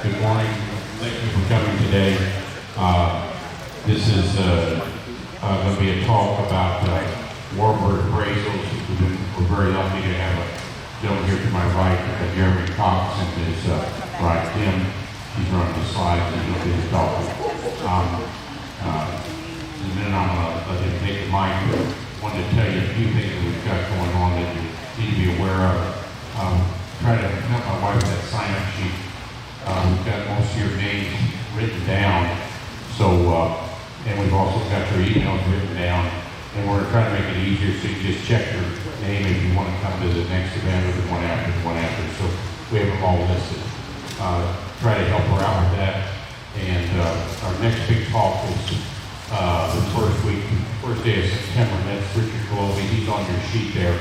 Good morning. Thank you for coming today. This is going to be a talk about warbird appraisals. We're very lucky to have a gentleman here to my right, Jeremy Cox, and his right, Tim. He's running the slides and he'll be talking. In a minute, I'm going to let him take the mic. I wanted to tell you a few things that we've got going on that you need to be aware of. Try to help my wife with that sign-up sheet. We've got most of your names written down, so and we've also got your emails written down, and we're trying to make it easier so you just check your name if you want to come to the next event or the one after. So we have them all listed. Try to help her out with that, and our next big talk is the first day of September. That's Richard Colombi. He's on your sheet there.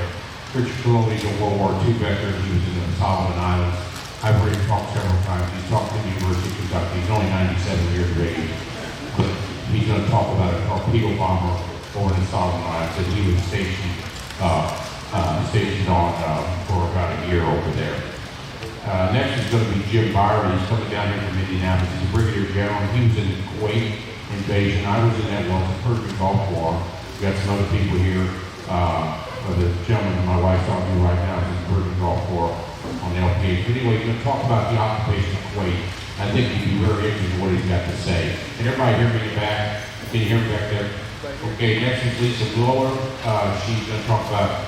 Richard Colombi is a World War II veteran. He was in the Solomon Islands. I've heard him talk several times. He's talked to the University of Kentucky. He's only 97 years of age. But he's going to talk about a torpedo bomber over in the Solomon Islands that he was stationed on for about a year over there. Next is going to be Jim Byron. He's coming down here from Indianapolis. He's a brigadier general. He was in the Kuwait invasion. I was in that one, the Persian Gulf War. We got some other people here. The gentleman my wife's talking to right now is in the Persian Gulf War on the LPH. But anyway, he's going to talk about the occupation of Kuwait. I think you'd be very interested in what he's got to say. Can everybody hear me in the back? Can you hear me back there? Okay, next is Lisa Blower. She's going to talk about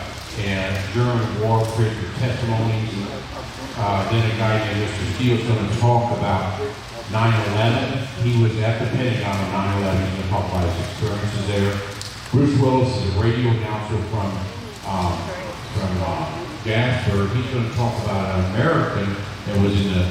German war prisoner testimonies. Then a guy named Mr. Steele is going to talk about 9/11. He was at the Pentagon on 9/11. He's going to talk about his experiences there. Bruce Willis is a radio announcer from Jasper. He's going to talk about an American that was in the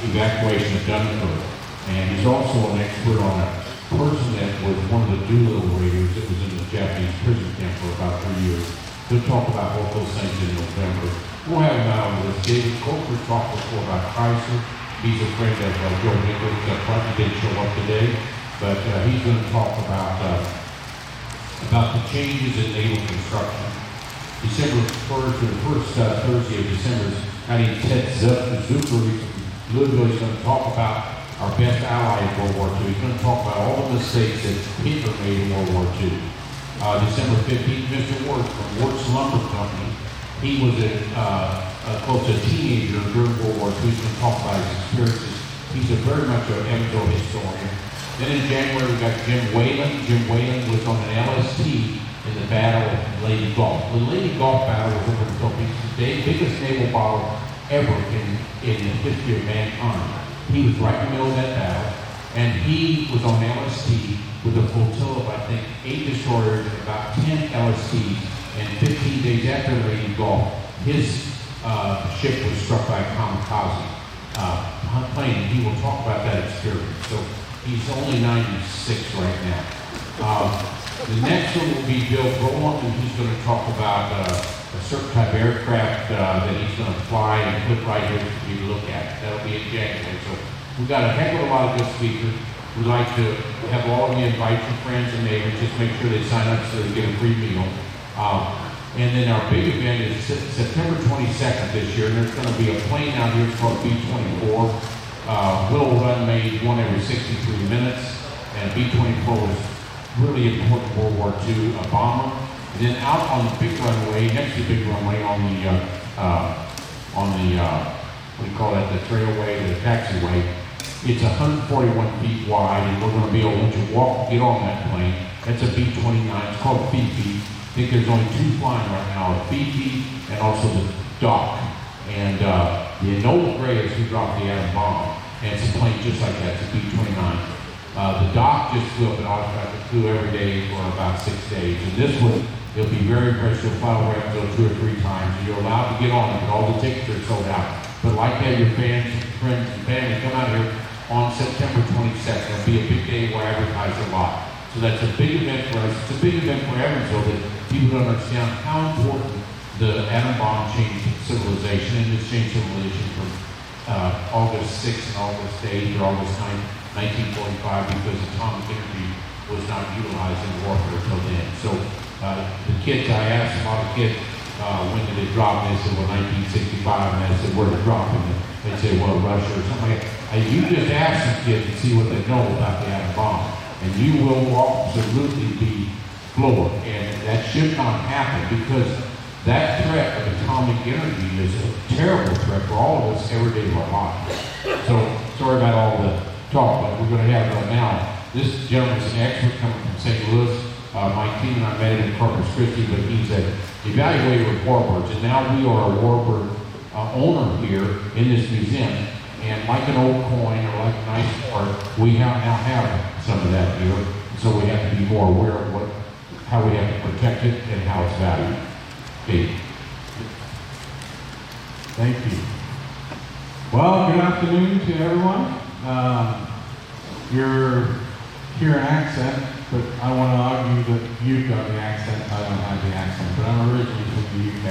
evacuation of Dunkirk. And he's also an expert on a person that was one of the Doolittle Raiders that was in the Japanese prison camp for about 3 years. He'll talk about both those things in November. We'll have him out on this. David Coker talked before about Chrysler. He's a friend of Joe Nichols. He didn't show up today, but he's going to talk about the changes in naval construction. December 1st, or the first Thursday of December, I need Ted Zucker from Louisville. He's going to talk about our best ally in World War II. He's going to talk about all the mistakes that Hitler made in World War II. December 15th, Mr. Ward from Ward's Lumber Company. He was close to a teenager during World War II. He's going to talk about his experiences. He's very much an Evansville historian. Then in January, we got Jim Whalen. Jim Whalen was on an LST in the Battle of Lady Gulf. The Lady Gulf battle was over the Philippines, the biggest naval battle ever in the history of mankind. He was right in the middle of that battle, and he was on LST with a flotilla of, I think, 8 destroyers and about 10 LSTs. And 15 days after Lady Gulf, his ship was struck by a kamikaze plane, and he will talk about that experience. So he's only 96 right now. The next one will be Bill Brolin, and he's going to talk about a certain type of aircraft that he's going to fly and put right here for you to look at. That'll be in January. So we've got a heck of a lot of good speakers. We'd like to have all of you invite your friends and neighbors. Just make sure they sign up so they get a free meal. And then our big event is September 22nd this year, and there's going to be a plane out here. It's called B-24. Will run made one every 63 minutes, and B-24 was really important World War II bomber. And then out on the big runway, next to the big runway on the what do you call that, the trailway, the taxiway, it's 141 feet wide, and we're going to be able to get on that plane. That's a B-29. It's called Fifi. I think there's only 2 flying right now, Fifi and also the Doc. And the Enola Gray is who dropped the atom bomb. And it's a plane just like that, it's a B-29. The Doc just flew up an automatic, flew every day for about 6 days. And this one, it'll be very fresh. You'll fly over Evansville 2 or 3 times. And you're allowed to get on it, but all the tickets are sold out. But like to have your fans, friends, and family come out here on September 22nd. It'll be a big day where I advertise a lot. So that's a big event for us. It's a big event for Evansville that people don't understand how important the atom bomb changed civilization, and it's changed civilization from August 6th and August 8th or August 9th, 1945, because atomic energy was not utilized in warfare until then. So the kids, I asked a lot of kids, when did it drop? And they said, well, 1965. And I said, where did it drop? And they said, well, Russia or something like that. I You just ask the kids and see what they know about the atom bomb, and you will absolutely be floored. And that should not happen, because that threat of atomic energy is a terrible threat for all of us every day of our lives. So, sorry about all the talk, but we're going to have now, this gentleman's an expert coming from St. Louis. My team and I met him in Corpus Christi, but he's an evaluator of warbirds, and now we are a warbird owner here in this museum. And like an old coin or like a nice art, we now have some of that here. So we have to be more aware of how we have to protect it and how it's valued. Okay. Thank you. Well, good afternoon to everyone. You're hear an accent, but I want to argue that you've got the accent. I don't have the accent, but I'm originally from the UK.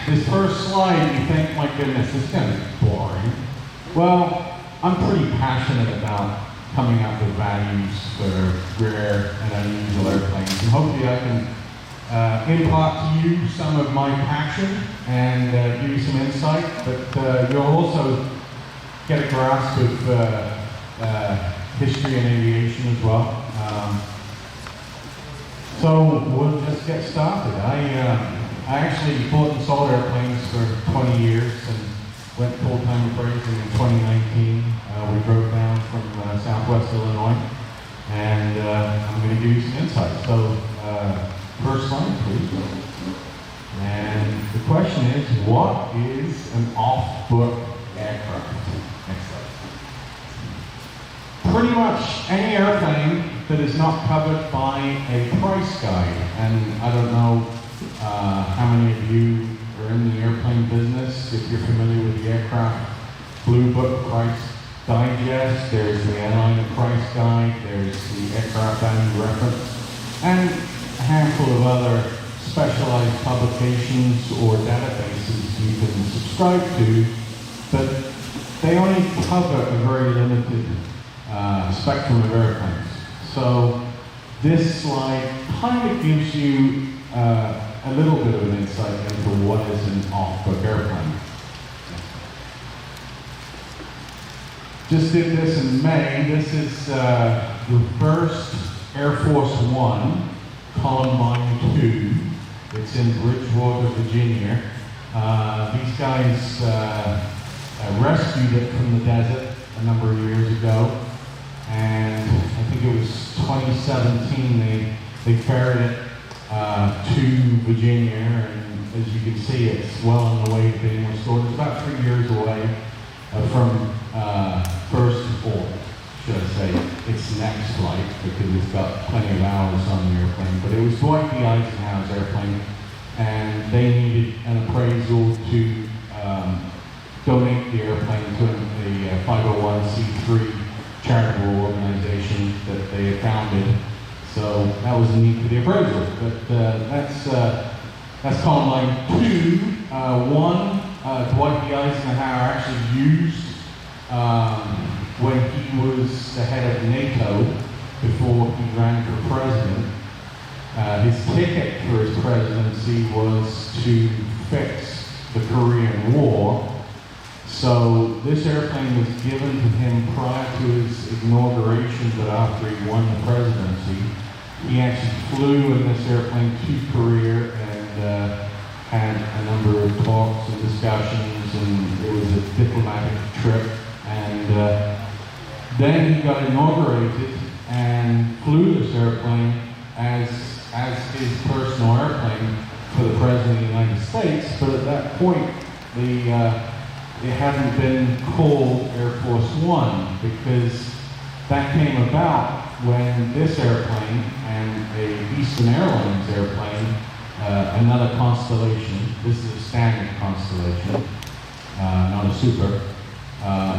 This first slide, you think, my goodness, this is going to be boring. Well, I'm pretty passionate about coming up with values for rare and unusual airplanes, and hopefully I can impart to you some of my passion and give you some insight, but you'll also get a grasp of history and aviation as well. So we'll just get started. I actually bought and sold airplanes for 20 years and went full-time appraising in 2019. We drove down from Southwest Illinois, and I'm going to give you some insight. So first slide, please. And the question is, what is an off-book aircraft? Next slide. Pretty much any airplane that is not covered by a price guide. And I don't know how many of you are in the airplane business. If you're familiar with the aircraft Blue Book Price Digest, there's the airliner price guide, there's the aircraft value reference, and a handful of other specialized publications or databases you can subscribe to, but they only cover a very limited spectrum of airplanes. So this slide kind of gives you a little bit of an insight into what is an off-book airplane. Just did this in May. This is the first Air Force One, Columbine 2. It's in Bridgewater, Virginia. These guys rescued it from the desert a number of years ago, and I think it was 2017 they ferried it to Virginia, and as you can see, it's well on the way to being restored. It's about 3 years away from first to fourth, should I say, its next flight, because it's got plenty of hours on the airplane. But it was Dwight D. Eisenhower's airplane, and they needed an appraisal to donate the airplane to a 501c3 charitable organization that they had founded. So that was the need for the appraisal. But that's Columbine 2. One, Dwight D. Eisenhower actually used when he was the head of NATO before he ran for president. His ticket for his presidency was to fix the Korean War. So this airplane was given to him prior to his inauguration, but after he won the presidency. He actually flew in this airplane to Korea and had a number of talks and discussions, and it was a diplomatic trip. And then he got inaugurated and flew this airplane as his personal airplane for the President of the United States. But at that point, it hadn't been called Air Force One, because that came about when this airplane and a Eastern Airlines airplane, another Constellation, this is a standard Constellation, not a Super,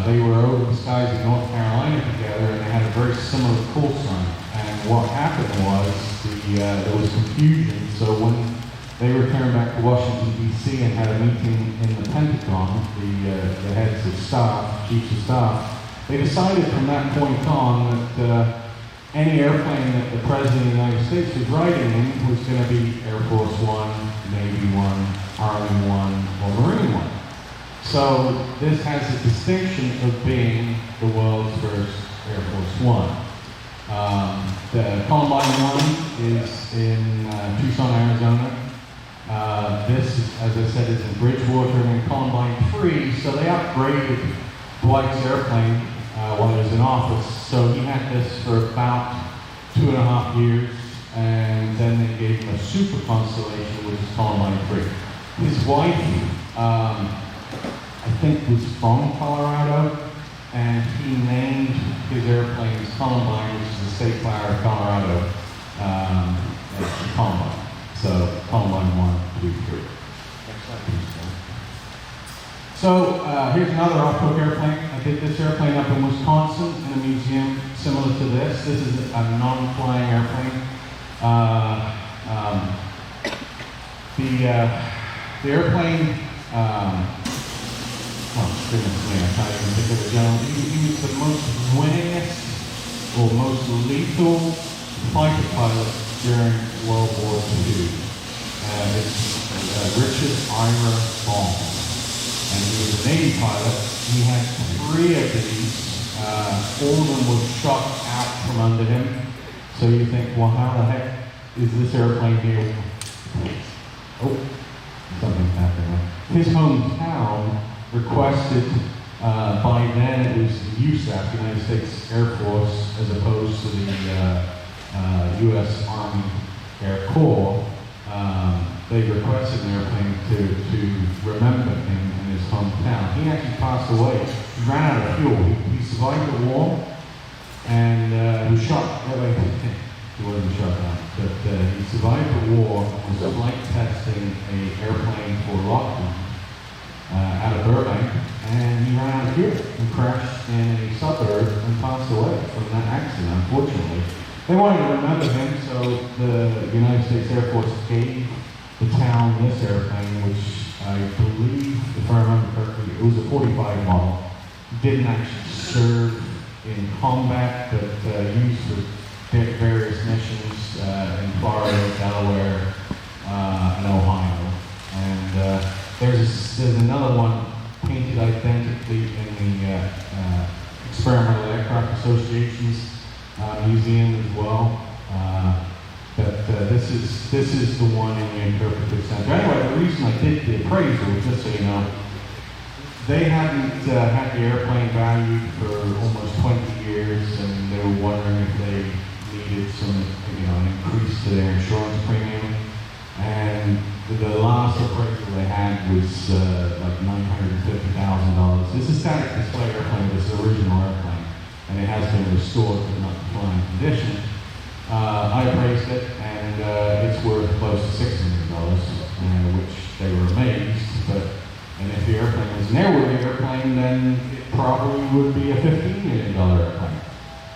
they were over the skies of North Carolina together, and they had a very similar call sign. And what happened was there was confusion. So when they returned back to Washington, D.C. and had a meeting in the Pentagon, the heads of staff, chiefs of staff, they decided from that point on that any airplane that the President of the United States was riding in was going to be Air Force One, Navy One, Army One, or Marine One. So this has the distinction of being the world's first Air Force One. The Columbine 1 is in Tucson, Arizona. This, as I said, is in Bridgewater, and Columbine 3, so they upgraded Dwight's airplane while he was in office. So he had this for about 2.5 years, and then they gave him a super constellation, which is Columbine 3. His wife, I think, was from Colorado, and he named his airplanes Columbine, which is the state flower of Colorado, Columbine. So Columbine 1, 2, 3. Next slide, please. So here's another off-book airplane. I did this airplane up in Wisconsin in a museum similar to this. This is a non-flying airplane. The airplane, oh goodness me, I can't even think of the gentleman. He was the most winningest or most lethal fighter pilot during World War II. It's Richard Ira Bond. And he was a Navy pilot. He had 3 of these. All of them were shot out from under him. So you think, well, how the heck is this airplane here? Oh, something's happening. His hometown requested, by then it was the USAF, United States Air Force, as opposed to the U.S. Army Air Corps. They requested an airplane to remember him in his hometown. He actually passed away. He ran out of fuel. He survived the war, and he was shot. He wasn't shot down, but he survived the war and was flight testing an airplane for Lockheed out of Burbank, and he ran out of fuel and crashed in a suburb and passed away from that accident, unfortunately. They wanted to remember him, so the United States Air Force gave the town this airplane, which I believe, if I remember correctly, it was a 45 model. Didn't actually serve in combat, but used for various missions in Florida, Delaware, and Ohio. And there's another one painted identically in the Experimental Aircraft Association's museum as well. But this is the one in the interpretive center. Anyway, the reason I did the appraisal, just so you know, they hadn't had the airplane valued for almost 20 years, and they were wondering if they needed some, an increase to their insurance premium. And the last appraisal they had was like $950,000. This is static display airplane, this is the original airplane, and it has been restored but not in flying condition. I appraised it, and it's worth close to $6 million, which they were amazed. And if the airplane was an airworthy airplane, then it probably would be a $15 million airplane.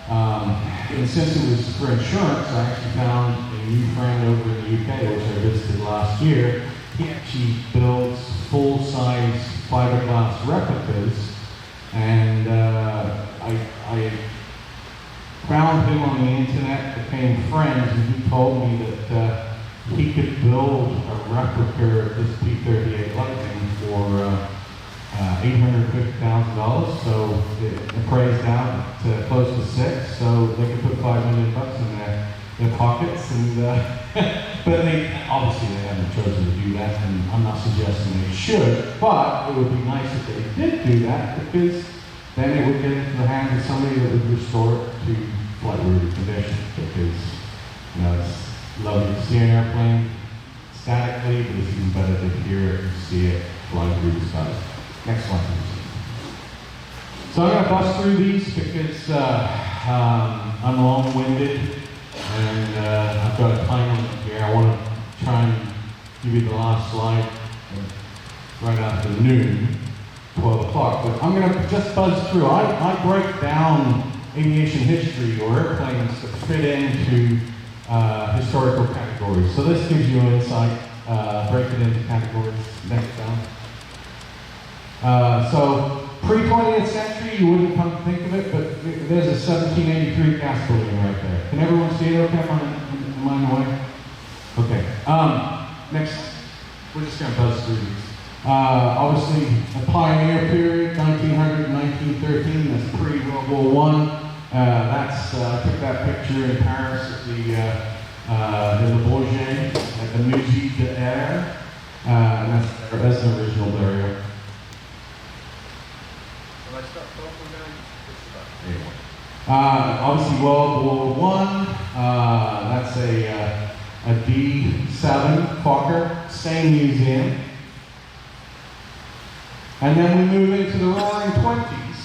And since it was for insurance, I actually found a new friend over in the UK, which I visited last year. He actually builds full-size fiberglass replicas, and I found him on the internet, became friends, and he told me that he could build a replica of this P-38 Lightning for $850,000. So it appraised out to close to $6, so they could put $5 million in their pockets. And but obviously they haven't chosen to do that, and I'm not suggesting they should. But it would be nice if they did do that, because then it would get into the hands of somebody that would restore it to flight-worthy condition. Because it's lovely to see an airplane statically, but it's even better to hear it and see it fly through the sky. Next slide, please. So I'm going to bust through these because I'm long-winded, and I've got a time limit here. I want to try and give you the last slide right after noon, 12 o'clock. But I'm going to just buzz through. I break down aviation history or airplanes that fit into historical categories. So this gives you an insight. Break it into categories. Next down. So pre-20th century, you wouldn't come to think of it, but there's a 1783 gas balloon right there. Can everyone see it okay? Am I in the way? Okay. Next, we're just going to buzz through these. Obviously, the pioneer period, 1900 1913, that's pre-World War I. I took that picture in Paris at the Le Bourget, at the Musée de Air. And that's the original burial. Obviously, World War I. That's a D7 Fokker, same museum. And then we move into the Roaring 20s,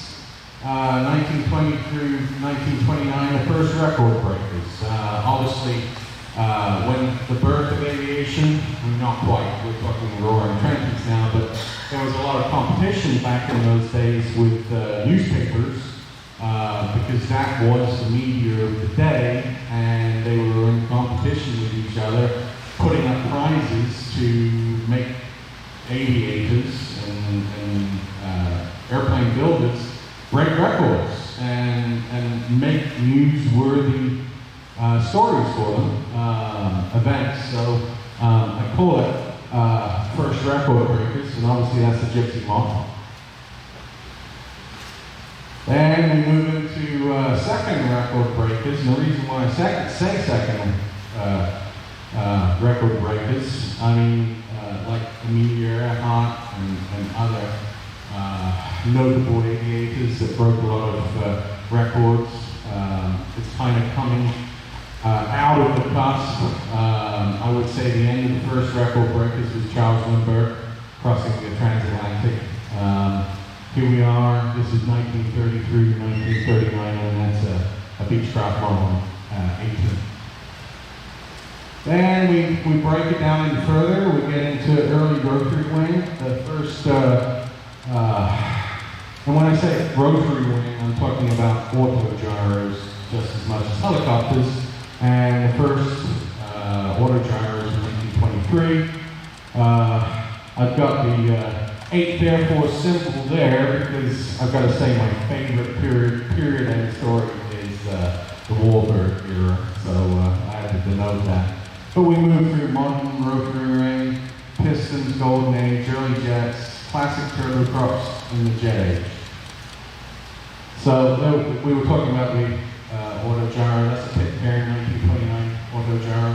1920 through 1929, the first record breakers. Obviously, when the birth of aviation, not quite, we're talking Roaring 20s now, but there was a lot of competition back in those days with newspapers, because that was the media of the day, and they were in competition with each other, putting up prizes to make aviators and airplane builders break records and make newsworthy stories for them, events. So I call it first record breakers, and obviously that's the Gypsy Moth. Then we move into second record breakers, and the reason why I say second record breakers, I mean like Amelia Earhart and other notable aviators that broke a lot of records. It's kind of coming out of the cusp. I would say the end of the first record breakers was Charles Lindbergh crossing the transatlantic. Here we are, this is 1933 to 1939, and that's a Beechcraft Model 18. Then we break it down even further. We get into early rotary wing. The first, and when I say rotary wing, I'm talking about autogyros just as much as helicopters. And the first autogyros in 1923. I've got the 8th Air Force symbol there because I've got to say my favorite period in the story is the Warbird era. So I had to denote that. But we moved through modern rotary wing, pistons, golden age, early jets, classic turboprops, and the jet age. So we were talking about the autogyro. That's a Pitcairn 1929 autogyro.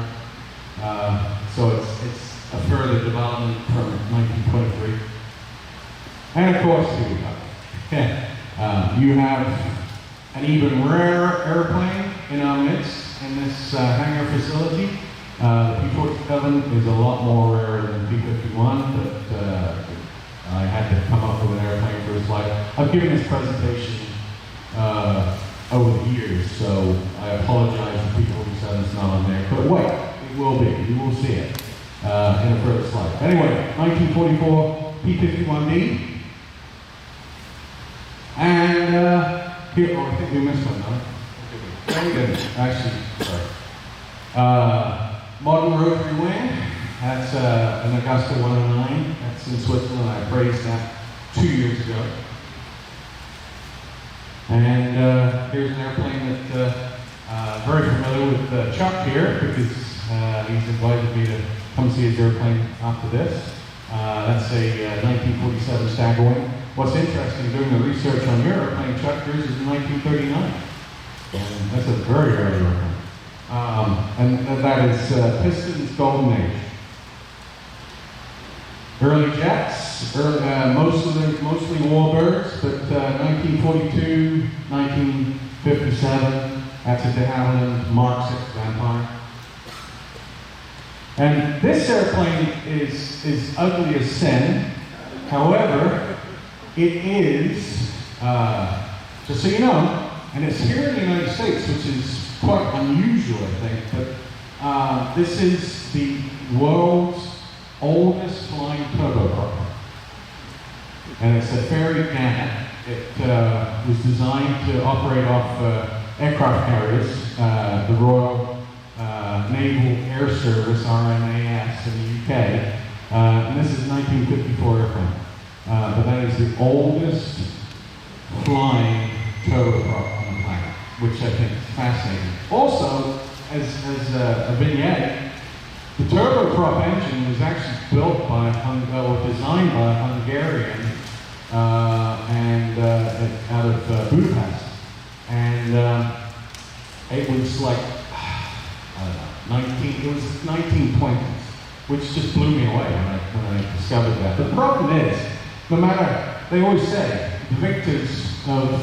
So it's a further development from 1923. And of course, here we go. You have an even rarer airplane in our midst in this hangar facility. The P-47 is a lot more rare than the P-51, but I had to come up with an airplane for its life. I've given this presentation over the years, so I apologize if P-47 is not on there. But wait, it will be. You will see it in a further slide. Anyway, 1944 P-51D. And here, I think we missed one, no? We didn't. Actually, sorry. Modern rotary wing, that's an Augusta 109, that's in Switzerland. I appraised that 2 years ago. And here's an airplane that very familiar with Chuck here because he's invited me to come see his airplane after this. That's a 1947 Staggerwing. What's interesting, doing the research on your airplane, Chuck, yours is in 1939. And that's a very early airplane. And that is Pistons Golden Age. Early jets, mostly Warbirds, but 1942, 1957, that's a de Havilland Mark 6 Vampire. And this airplane is ugly as sin. However, it is, just so you know, and it's here in the United States, which is quite unusual, I think, but this is the world's oldest flying turboprop. And it's a Fairey Gannet. It was designed to operate off aircraft carriers, the Royal Naval Air Service, RNAS, in the UK. And this is 1954 airplane. But that is the oldest flying turboprop on the planet, which I think is fascinating. Also, as a vignette, The turboprop engine was actually built by or designed by a Hungarian out of Budapest, and it was like I don't know, it was 1920s, which just blew me away when I discovered that. But the problem is, no matter, they always say the victors of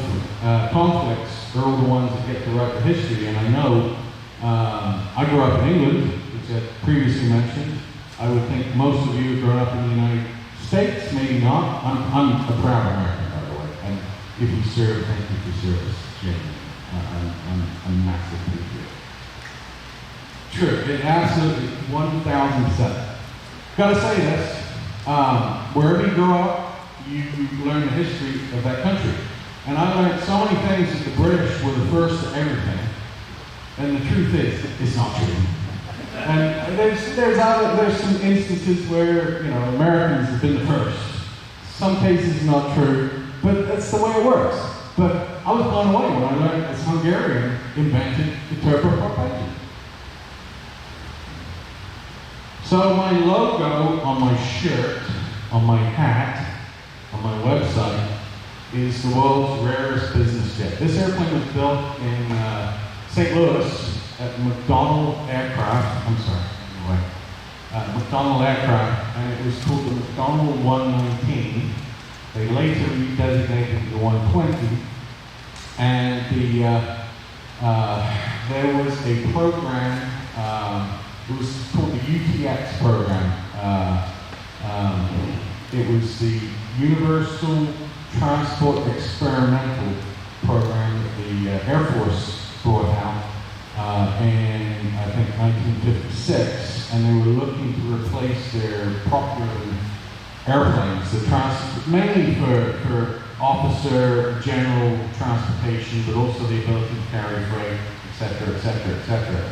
conflicts are all the ones that get to write the history, and I know I grew up in England, which I previously mentioned. I would think most of you have grown up in the United States, maybe not. I'm a proud American, by the way, and if you serve, thank you for service, genuinely. I'm massive patriot. True, it absolutely, 1,000%. Gotta say this, wherever you grow up, you learn the history of that country. And I learned so many things that the British were the first to everything. And the truth is, it's not true. And there's some instances where, you know, Americans have been the first. Some cases not true, but that's the way it works. But I was blown away when I learned this Hungarian invented the turboprop engine. So my logo on my shirt, on my hat, on my website is the world's rarest business jet. This airplane was built in St. Louis at McDonnell Aircraft. McDonnell Aircraft, and it was called the McDonnell 119. They later redesignated the 120, and there was a program. It was called the UTX program. It was the Universal Transport Experimental Program that the Air Force brought out in, I think, 1956, and they were looking to replace their popular airplanes, mainly for officer, general transportation, but also the ability to carry freight, etc., etc., etc.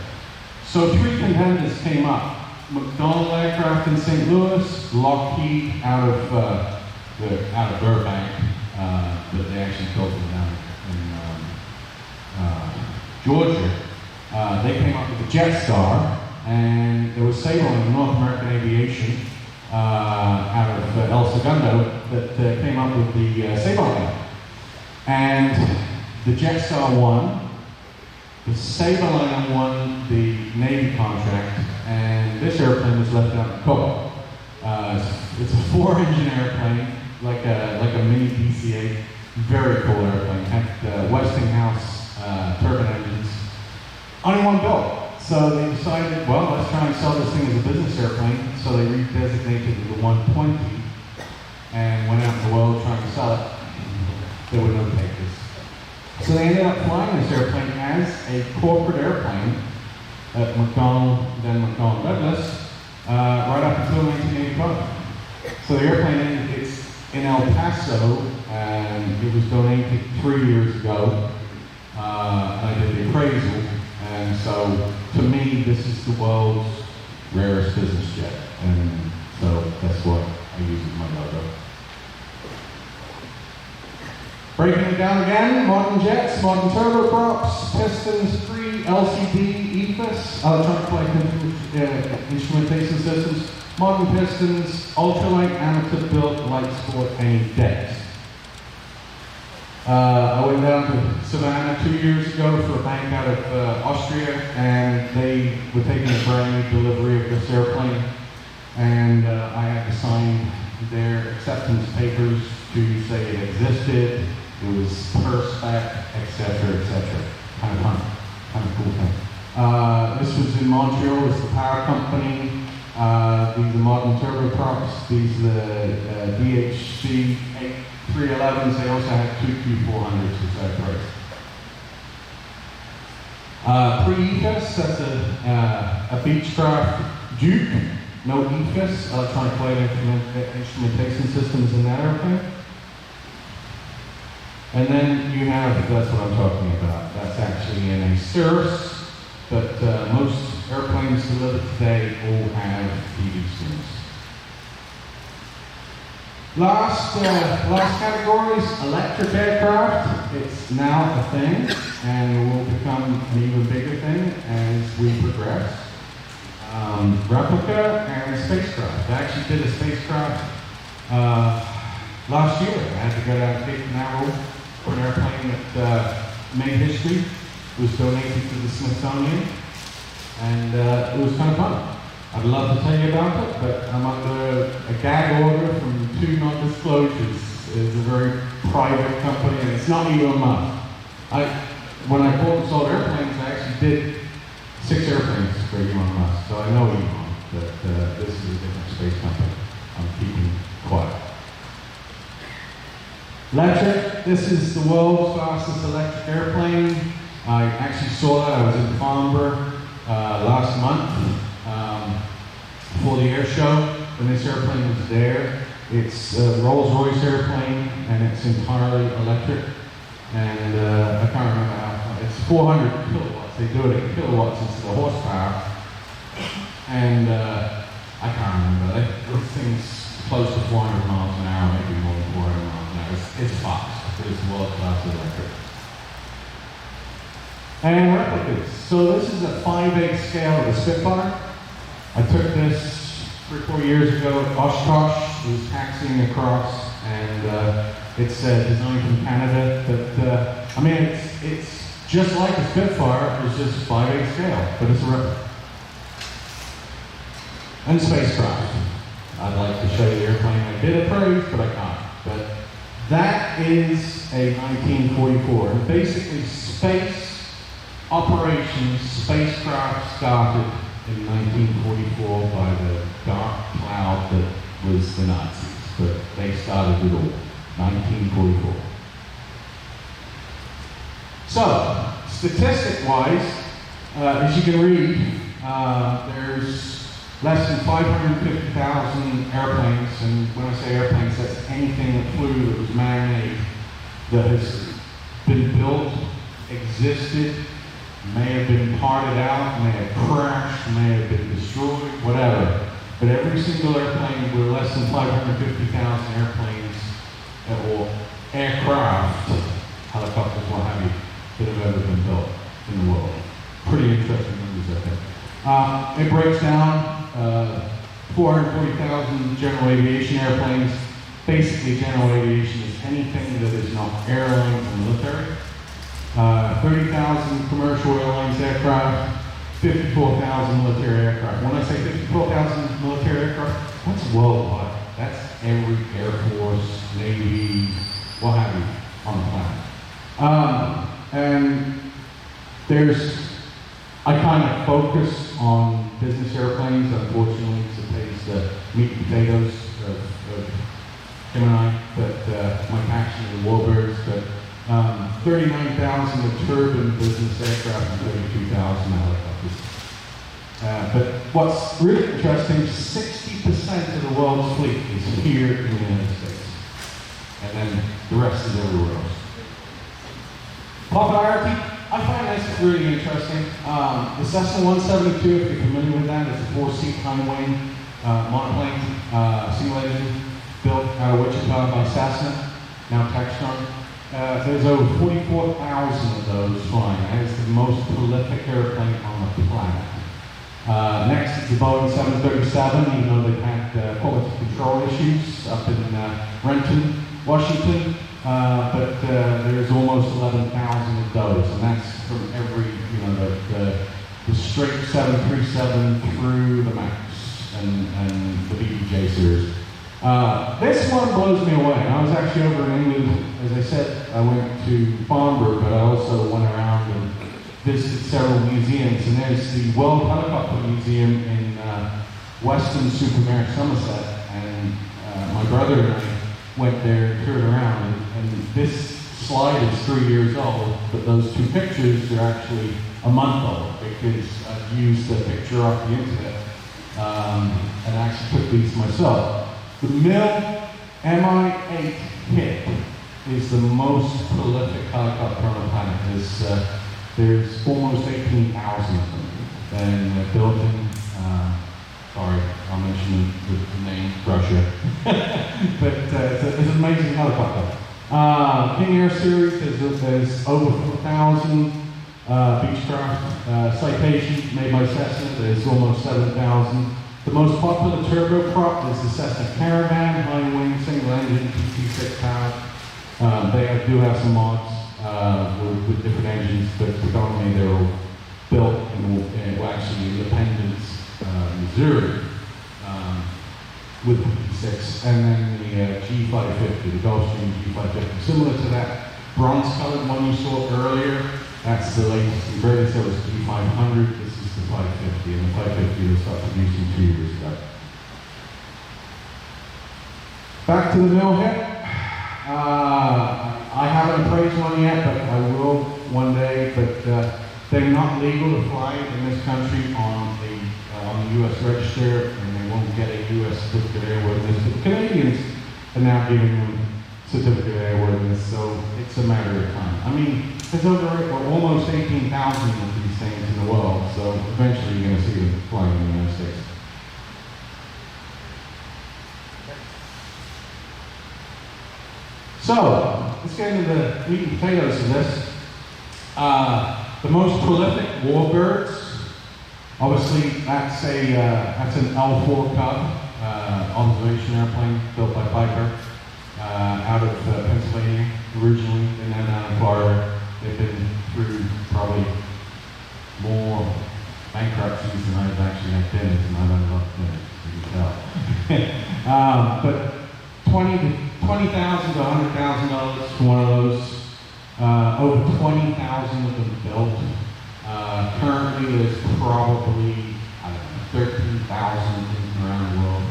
So 3 contenders came up: McDonnell Aircraft in St. Louis, Lockheed out of Burbank, but they actually built them down in Georgia. They came up with the Jetstar, and there was Sable, North American Aviation, out of El Segundo, that came up with the Sable. And the Jetstar won. The Saberline won the Navy contract, and this airplane was left out in Copa. It's a 4-engine airplane, like a mini DC-8. Very cool airplane. Had Westinghouse turbine engines. Only one built. So they decided, well, let's try and sell this thing as a business airplane. So they redesignated it the 120 and went out in the world trying to sell it. There were no takers. So they ended up flying this airplane as a corporate airplane at McDonnell, then McDonnell Douglas, right up until 1985. So the airplane it's in El Paso, and it was donated 3 years ago. I did the appraisal, and so to me, this is the world's rarest business jet, and so that's what I use as my logo. Breaking it down again: modern jets, modern turboprops, pistons, free LCD, EFIS, electronic flight instrumentation systems, modern pistons, ultralight, amateur built, light sport, and decks. I went down to Savannah 2 years ago for a bank out of Austria, and they were taking a brand new delivery of this airplane, and I had to sign their acceptance papers to say it existed, it was per spec, etc., etc. Kind of fun, kind of cool thing. This was in Montreal. It's the power company. These are modern turboprops. These are the DHC 311s. They also have 2 Q400s, which I praise. Pre-EFIS, that's a Beechcraft Duke. No EFIS, electronic flight instrumentation systems in that airplane. And then you have, that's what I'm talking about. That's actually in a Cirrus, but most airplanes delivered today all have PV streams. Last categories, electric aircraft. It's now a thing, and will become an even bigger thing as we progress. replica and a spacecraft. I actually did a spacecraft last year. I had to go down to Cape Canaveral for an airplane that made history. It was donated to the Smithsonian, and it was kind of fun. I'd love to tell you about it, but I'm under a gag order from 2 non-disclosures. It's a very private company, and it's not even a month. When I bought and sold airplanes, I actually did 6 airplanes for Elon Musk, so I know Elon, but this is a different space company. I'm keeping quiet. Electric, this is the world's fastest electric airplane. I actually saw that. I was in Farnborough last month for the air show, when this airplane was there. It's a Rolls-Royce airplane, and it's entirely electric. And I can't remember how, it's 400 kilowatts. They do it in kilowatts instead of horsepower. And I can't remember. This thing's close to 400 miles an hour, maybe more than 400 miles an hour. It's fast. It's world-class electric. And replicas. So this is a 5/8 scale of the Spitfire. I took this 3 or 4 years ago at Oshkosh. It was taxiing across, and it's designed from Canada. But I mean, it's just like a Spitfire. It's just 5/8 scale, but it's a replica. And spacecraft. I'd like to show you the airplane I did appraise, but I can't. But that is a 1944. And basically, space operations, spacecraft started in 1944 by the dark cloud that was the Nazis. But they started it all. 1944. So, statistic-wise, as you can read, there's less than 550,000 airplanes, and when I say airplanes, that's anything that flew that was man-made, that has been built, existed, may have been parted out, may have crashed, may have been destroyed, whatever. But every single airplane, with less than 550,000 airplanes, or aircraft, helicopters, what have you, that have ever been built in the world. Pretty interesting numbers, I think. It breaks down 440,000 general aviation airplanes. Basically, general aviation is anything that is not airlines and military. 30,000 commercial airlines aircraft, 54,000 military aircraft. When I say 54,000 military aircraft, that's worldwide. That's every Air Force, Navy, what have you, on the planet. And I kind of focus on business airplanes, unfortunately, because it pays the meat and potatoes of him and I, but my passion is Warbirds, but 39,000 of turbine business aircraft and 32,000 helicopters. But what's really interesting, 60% of the world's fleet is here in the United States. And then the rest is everywhere else. Popularity, I find this really interesting. The Cessna 172, if you're familiar with that, it's a 4-seat high-wing monoplane simulated, built out of Wichita by Cessna, now Textron. There's over 44,000 of those flying. That is the most prolific airplane on the planet. Next is the Boeing 737, even though they've had quality control issues up in Renton, Washington. But there's almost 11,000 of those, and that's from every, the straight 737 through the MAX and the BBJ series. This one blows me away. I was actually over in England, as I said, I went to Farnborough, but I also went around and visited several museums, and there's the World Helicopter Museum in Weston-super-Mare, Somerset, and my brother and I went there and toured around, and this slide is 3 years old, but those 2 pictures are actually a month old, because I've used a picture off the internet, and I actually took these myself. The Mill Mi-8 hit is the most prolific helicopter on the planet. There's almost 18,000 of them, and they're built in, sorry, I'll mention the name, Russia. But it's an amazing helicopter. King Air Series, there's over 4,000. Beechcraft. Citation made by Cessna, there's almost 7,000. The most popular turboprop is the Cessna Caravan, high wing, single engine, PT6 power. They do have some mods with different engines, but predominantly they're all built actually in Independence, Missouri, with the PT6, and then the G550, the Gulfstream G550, similar to that bronze-colored one you saw earlier. That's the latest and greatest. That was G500. This is the 550, and the 550 was stopped producing 2 years ago. Back to the mill head. I haven't appraised one yet, but I will one day. But they're not legal to fly in this country on the U.S. register, and they won't get a U.S. certificate of airworthiness. But the Canadians are now giving them certificate of airworthiness, so it's a matter of time. I mean, there's almost 18,000 of these things in the world, so eventually you're going to see them flying in the United States. So, let's get into the meat and potatoes of this. The most prolific warbirds, obviously that's an L4 Cub observation airplane built by Piper out of Pennsylvania originally, and then down in Florida. They've been through probably more bankruptcies than I've actually had dinners, and I've had enough dinners, you can tell. But $20,000 to $100,000 for one of those. Over 20,000 of them built. Currently, there's probably, 13,000 around the world.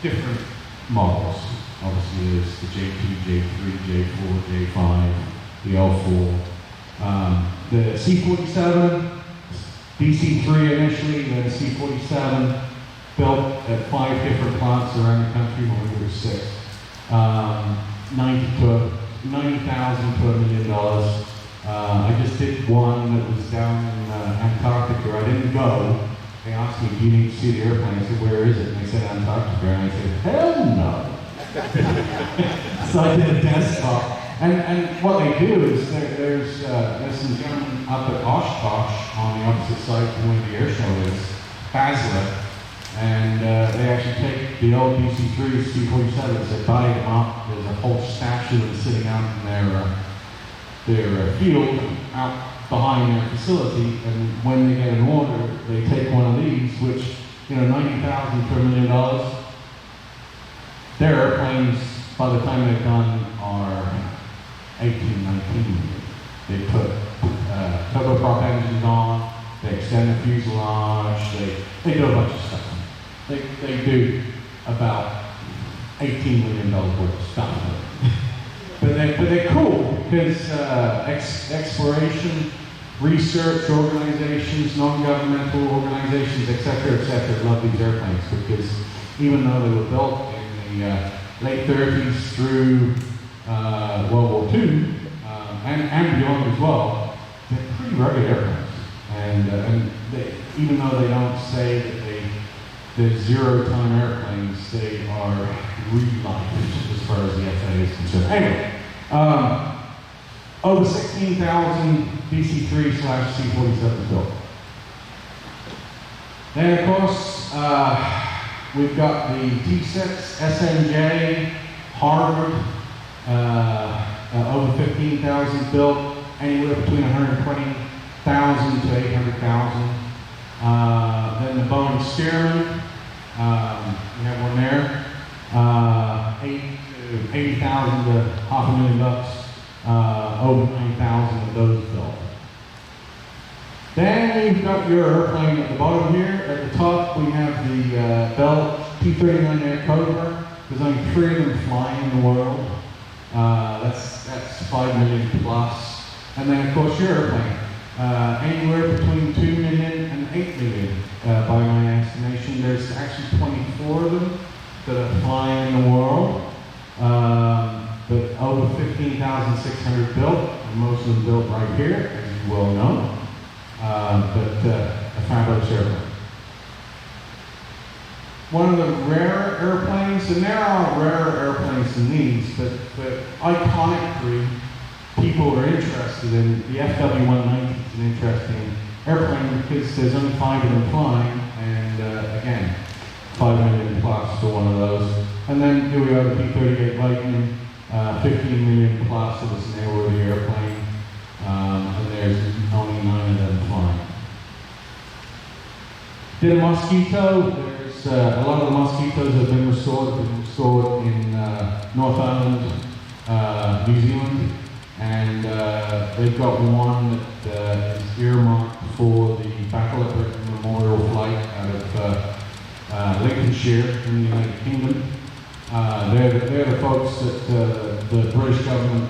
Different models. Obviously, there's the J2, J3, J4, J5, the L4. The C-47, DC-3 initially, then C-47, built at 5 different plants around the country when we were 6. $90,000 to $1 million. I just did one that was down in Antarctica. I didn't go. They asked me, do you need to see the airplane? I said, where is it? And they said, Antarctica. And I said, hell no. So I did a desktop. And what they do is there's some gentlemen up at Oshkosh on the opposite side from where the air show is, Basler, and they actually take the old DC-3s, C-47s, they buy them up. There's a whole stash of them sitting out in their field out behind their facility, and when they get an order, they take one of these, which, $90,000 to $1 million. Their airplanes, by the time they're done, are 18, 19. They put turboprop engines on, they extend the fuselage, they do a bunch of stuff. They do about $18 million worth of stuff. but they're cool because exploration, research organizations, non-governmental organizations, etc., love these airplanes because even though they were built in the late 30s through World War II and beyond as well, they're pretty rugged airplanes. And even though they don't say that they're zero-time airplanes, they are re-lifed as far as the FAA is concerned. Anyway, over 16,000 DC-3/C-47s built. Then, of course, we've got the T6, SNJ, Harvard, over 15,000 built, anywhere between 120,000 to 800,000. Then the Boeing Spearman, we have one there, 80,000 to $500,000, over 9,000 of those built. Then we've got your airplane at the bottom here. At the top, we have the Bell T-39 Air Cobra. There's only 3 of them flying in the world. That's 5 million plus. And then, of course, your airplane. Anywhere between 2 million and 8 million, by my estimation. There's actually 24 of them that are flying in the world. But over 15,600 built, and most of them built right here, as you well know. But a fabulous airplane. One of the rarer airplanes, and there are rarer airplanes than these, but iconically, people are interested in the FW-190 an interesting airplane because there's only 5 of them flying, and again, 5 million plus for one of those. And then here we are, the P-38 Lightning, 15 million plus, so it's an airworthy airplane, and there's only 9 of them flying. Did a Mosquito. There's a lot of the Mosquitoes have been restored in North Island, New Zealand, and they've got one that is earmarked for the Battle of Britain Memorial Flight out of Lincolnshire in the United Kingdom. They're the folks that the British government,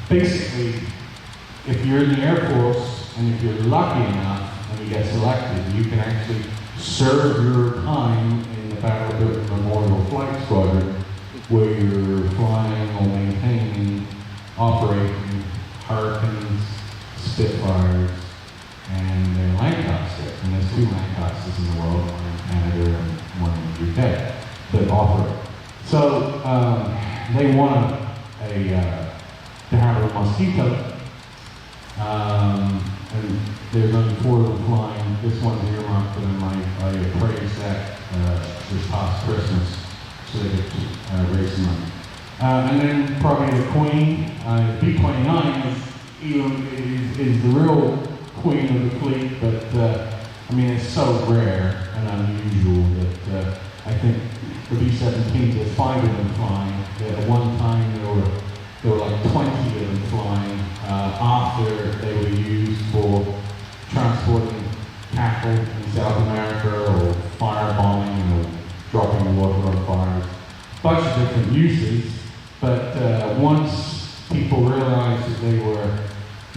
basically, if you're in the Air Force and if you're lucky enough and you get selected, you can actually serve your time in the Battle of Britain Memorial Flight Squadron, where you're flying or maintaining, operating Hurricanes, Spitfires, and Lancasters. And there's 2 Lancasters in the world, one in Canada and one in the UK, that operate. So they wanted to have a Mosquito, and there's only 4 of them flying. This one's earmarked for them. I appraised that this past Christmas, so they get to raise some money. And then probably the Queen, B-29 is the real queen of the fleet, but I mean, it's so rare and unusual that I think the B-17, there's 5 of them flying. At one time, there were like 20 of them flying after they were used for transporting cattle in South America or firebombing or dropping water on fires. A bunch of different uses, but once people realized that they were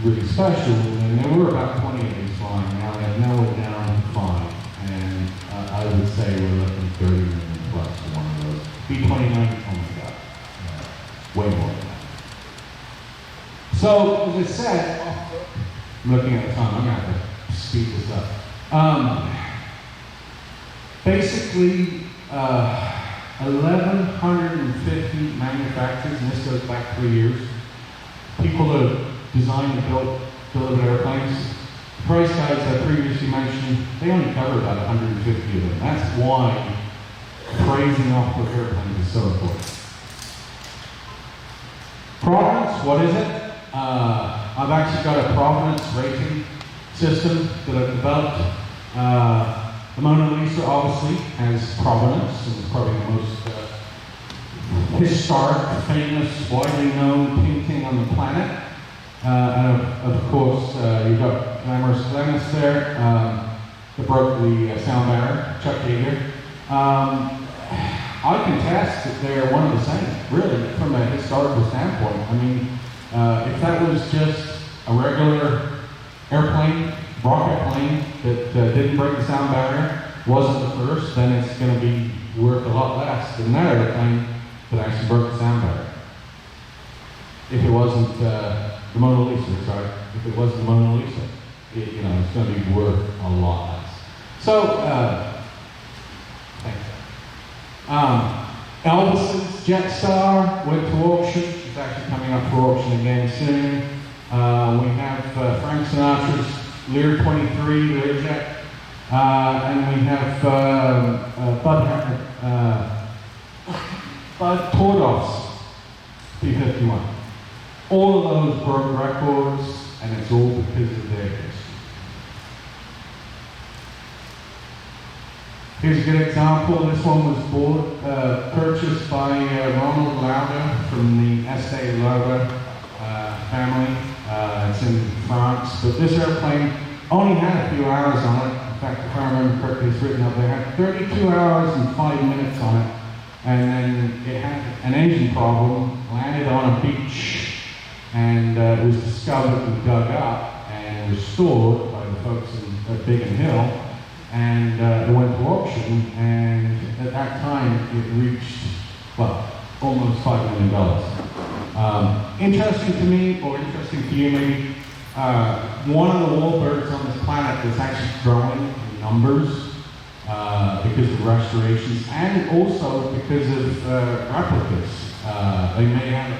really special, and there were about 20 of these flying. Now they've narrowed it down to 5, and I would say we're looking 30 million plus for one of those. B-29, oh my God, way more than that. So, as I said, I'm looking at the time, I'm going to have to speed this up. Basically, 1,150 manufacturers, and this goes back 3 years. People that have designed and delivered airplanes. The price guides I previously mentioned, they only cover about 150 of them. That's why praising off of airplanes is so important. Provenance, what is it? I've actually got a provenance rating system that I've developed. The Mona Lisa obviously has provenance, and it's probably the most historic, famous, widely known painting on the planet. And of course, you've got Glamorous Glennis there, that broke the sound barrier, Chuck Yeager. I can attest that they're one of the same, really, from a historical standpoint. I mean, if that was just a regular airplane, rocket plane that didn't break the sound barrier, wasn't the first, then it's going to be worth a lot less than that airplane that actually broke the sound barrier. If it wasn't the Mona Lisa, sorry, if it wasn't the Mona Lisa, it's going to be worth a lot less. So, thanks. Elvis's Jetstar went to auction. It's actually coming up for auction again soon. We have Frank Sinatra's Lear 23 Learjet, and we have Bud Tordoff's P-51. All of those broke records, and it's all because of their history. Here's a good example. This one was purchased by Ronald Lauder from the Estée Lauder family. It's in France, but this airplane only had a few hours on it. In fact, if I remember correctly, it's written up there. It had 32 hours and 5 minutes on it, and then it had an engine problem, landed on a beach, and it was discovered and dug up and restored by the folks at Biggin Hill. And it went to auction, and at that time it reached, well, almost $5 million. Interesting to me, or interesting to you maybe, one of the warbirds on this planet that's actually growing in numbers because of restorations and also because of replicas. They may have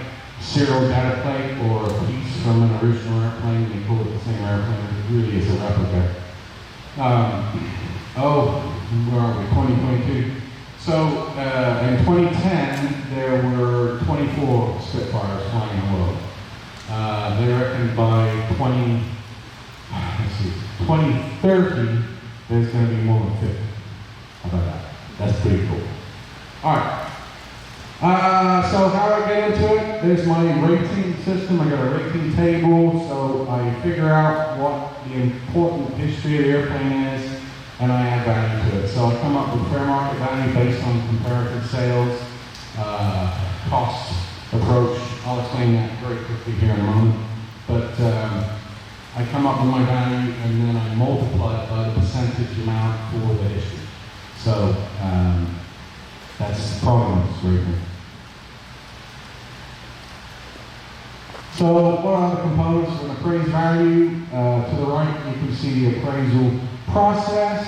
serial data plate or a piece from an original airplane. They call it the same airplane. It really is a replica. Where are we? 2022. So in 2010, there were 24 Spitfires flying in the world. They reckon by 2030, there's going to be more than 50. How about that? That's pretty cool. All right. So how do I get into it? There's my rating system. I got a rating table, so I figure out what the important history of the airplane is, and I add value to it. So I come up with fair market value based on comparative sales, cost approach. I'll explain that very quickly here in a moment. But I come up with my value, and then I multiply it by the percentage amount for the history. So that's the provenance rating. So what are the components of an appraised value? To the right, you can see the appraisal process.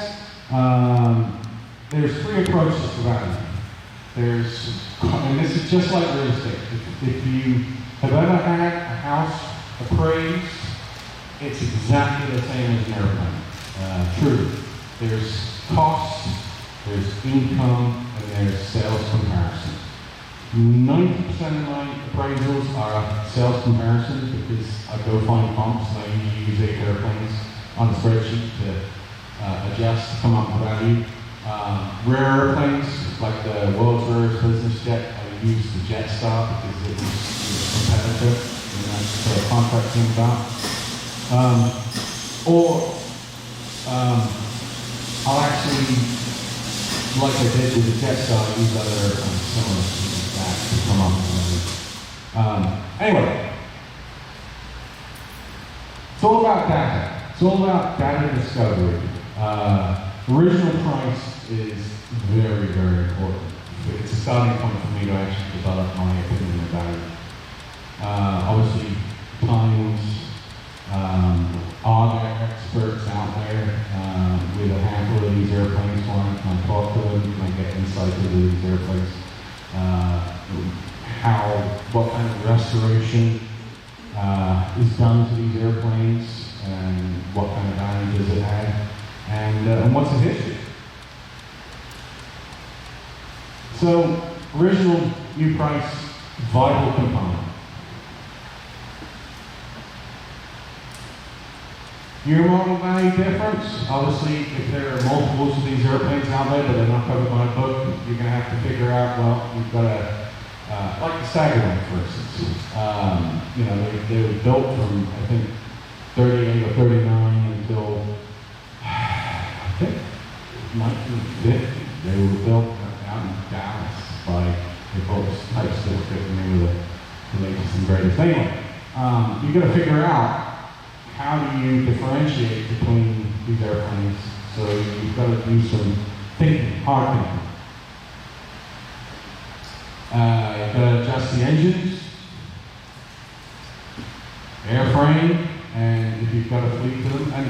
There's three approaches to value. And this is just like real estate. If you have ever had a house appraised, it's exactly the same as an airplane. True. There's cost, there's income, and there's sales comparison. 90% of my appraisals are sales comparisons because I go find comps and I usually use 8 airplanes on the spreadsheet to adjust to come up with value. Rare airplanes, like the world's rarest business jet, I use the Jetstar because it was competitive and that's what a contract came about. I'll actually, like I did with the Jetstar, use other airplanes similar to that to come up with value. Anyway, it's all about data. It's all about data discovery. Original price is very, very important. It's a starting point for me to actually develop my opinion of value. Obviously, times, are there experts out there with a handful of these airplanes flying? Can I talk to them? Can I get insight into these airplanes? What kind of restoration is done to these airplanes, and what kind of value does it have, and what's the history? So, original new price, vital component. Year model value difference. Obviously, if there are multiples of these airplanes out there, but they're not covered by a book, you're going to have to figure out, well, you've got to, like the Staggerwing, for instance. They were built from, I think, 38 or 39 until, I think, 1950. They were built out in Dallas by the folks type still fitting in with the latest and greatest. Anyway, you've got to figure out how do you differentiate between these airplanes. So you've got to do some thinking, hard thinking. You've got to adjust the engines, airframe, and if you've got a fleet of them, and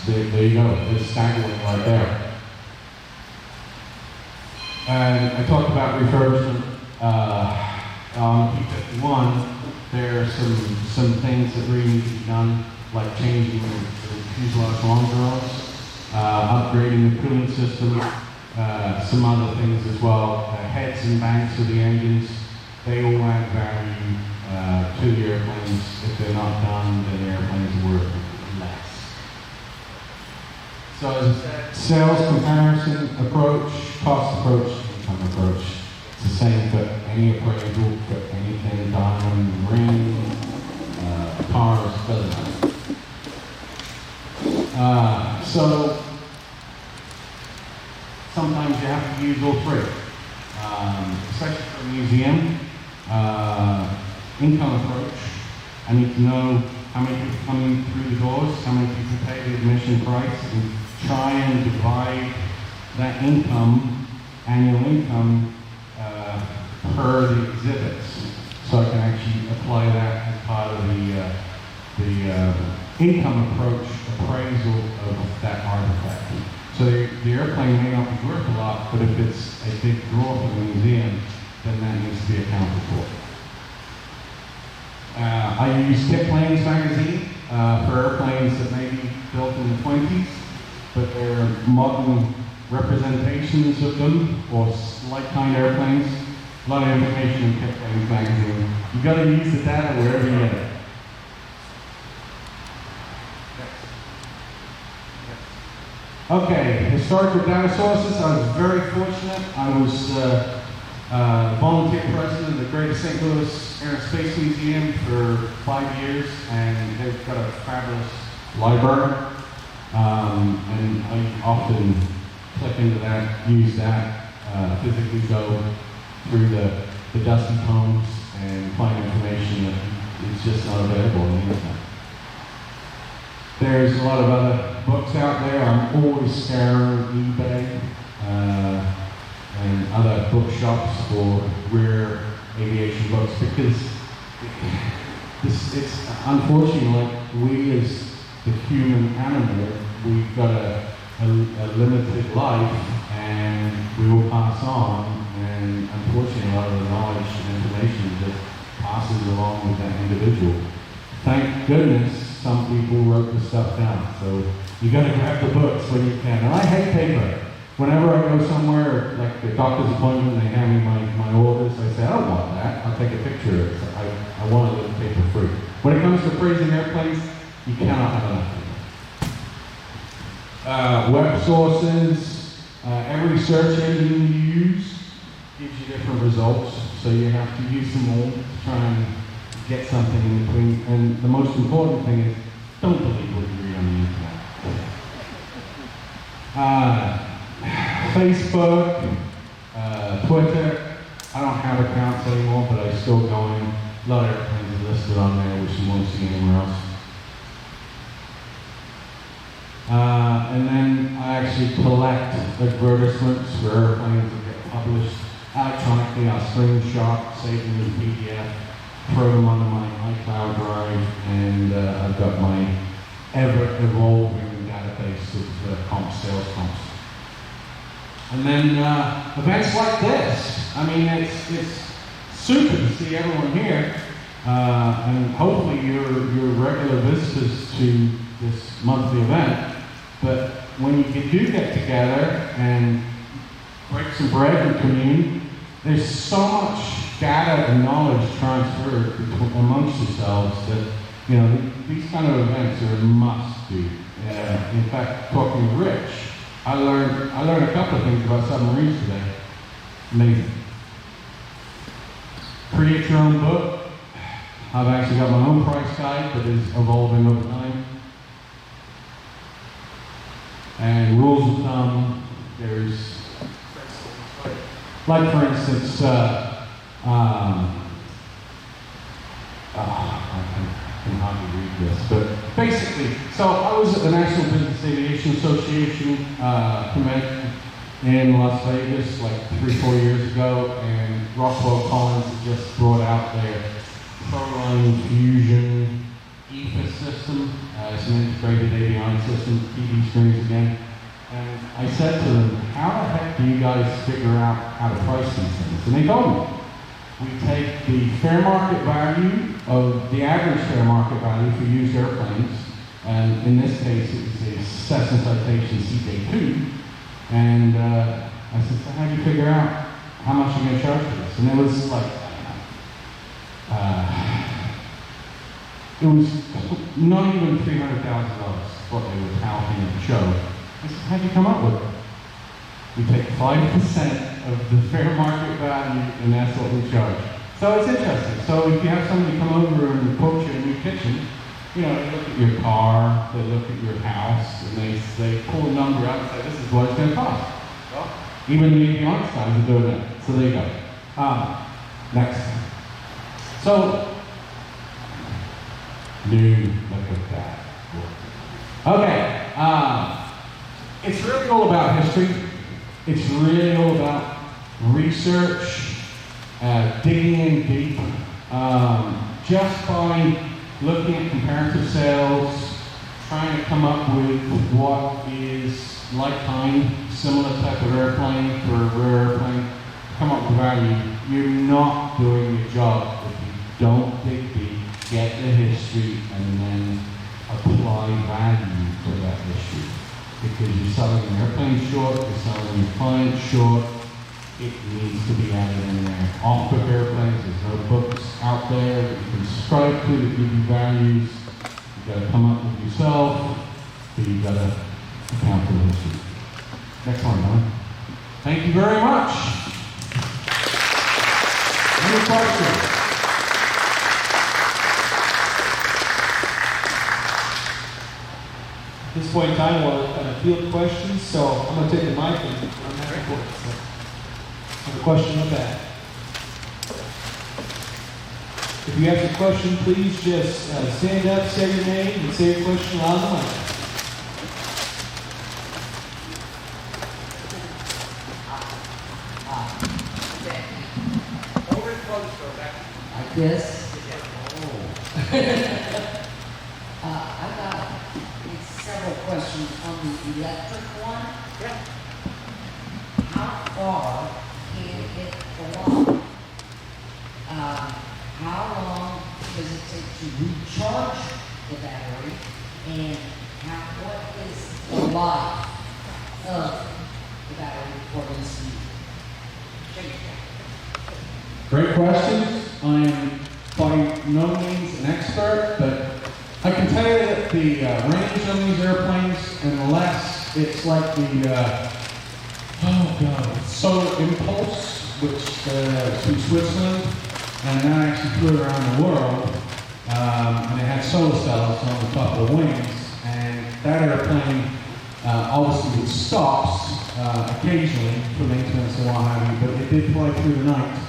there you go, there's Staggerwing right there. And I talked about refurbishment on P-51. There are some things that really need to be done, like changing the fuselage long drawers, upgrading the cooling system, some other things as well. Heads and banks of the engines, they all add value to the airplanes. If they're not done, then the airplanes are worth less. So as I said, sales comparison approach, cost approach, income approach. It's the same for any appraisal, for anything, diamond, ring, cars, doesn't matter. So sometimes you have to use all three, especially for a museum. Income approach. I need to know how many people coming through the doors, how many people pay the admission price, and try and divide that income, annual income, per the exhibits, so I can actually apply that as part of the income approach appraisal of that artifact. So the airplane may not be worth a lot, but if it's a big draw for the museum, then that needs to be accounted for. I use Tip Planes magazine for airplanes that may be built in the 20s, but they're modern representations of them, or like-kind airplanes. A lot of information in Tip Planes magazine. You've got to use the data wherever you get it. Okay, historical data sources. I was very fortunate. I was volunteer president of the Greater St. Louis Air and Space Museum for 5 years, and they've got a fabulous library. And I often click into that, use that, physically go through the dusty tomes and find information that is just not available on the internet. There's a lot of other books out there. I'm always scouring eBay and other bookshops for rare aviation books, because it's unfortunately, like, we as the human animal, we've got a limited life, and we will pass on, and unfortunately a lot of the knowledge and information just passes along with that individual. Thank goodness some people wrote the stuff down, so you got to grab the books when you can. And I hate paper. Whenever I go somewhere, like a doctor's appointment, they hand me my orders, I say, I don't want that, I'll take a picture of it. So I want to live paper free. When it comes to appraising airplanes, you cannot have enough paper. Web sources, every search engine you use gives you different results, so you have to use them all to try and get something in between. And the most important thing is, don't believe what you read on the internet. Facebook, Twitter, I don't have accounts anymore, but I still go in. A lot of airplanes are listed on there, which you won't see anywhere else. And then I actually collect advertisements for airplanes that get published electronically. I'll screenshot, save them in PDF, throw them onto my iCloud drive, and I've got my ever-evolving database of sales comps. And then events like this. I mean, it's super to see everyone here, and hopefully you're regular visitors to this monthly event. But when you do get together and break some bread and commune, there's so much data and knowledge transferred amongst yourselves that, you know, these kind of events are a must do. In fact, talking to Rich, I learned a couple of things about submarines today. Amazing. Create your own book. I've actually got my own price guide that is evolving over time. And rules of thumb, there's, like for instance, I can hardly read this, but basically, so I was at the National Business Aviation Association convention in Las Vegas like 3-4 years ago, and Rockwell Collins had just brought out their Proline Fusion EFIS system. It's an integrated avionics system, TV screens again. And I said to them, how the heck do you guys figure out how to price these things? And they told me, we take the fair market value of the average fair market value for used airplanes, and in this case it was a Cessna Citation CJ2, and I said, so how do you figure out how much you're going to charge for this? And it was like, it was not even $300,000 what they were touting at the show. I said, how'd you come up with it? We take 5% of the fair market value, and that's what we charge. So it's interesting. So if you have somebody come over and quote you a new kitchen, you know, they look at your car, they look at your house, and they pull a number out and say, this is what it's going to cost. Well, even the avionics guys are doing that. So there you go. Next. So, look at that. Okay. It's really all about history. It's really all about research, digging in deep, just by looking at comparative sales, trying to come up with what is like kind, similar type of airplane for a rare airplane, come up with value. you're not doing your job if you don't dig deep, get the history, and then apply value to that history. Because you're selling an airplane short, you're selling your client short, it needs to be added in there. Off-book airplanes, there's no books out there that you can subscribe to that give you values. You've got to come up with yourself, but you've got to account for the history. Next one, Don. Thank you very much. Any questions? At this point in time, we'll field questions, so I'm going to take the mic and I'm happy for it. So, I have a question in the back. If you have a question, please just stand up, say your name, and say your question loud and mic. Like this? I got several questions on the electric one. Yeah. How far can it go on? How long does it take to recharge the battery? And what is the life of the battery for this use? Great questions. I am by no means an expert, but I can tell you that the range on these airplanes, unless it's like the, solar impulse, which is from Switzerland, and that actually flew around the world, and it had solar cells on the top of the wings, and that airplane obviously would stop occasionally for maintenance and what have you, but it did fly through the night,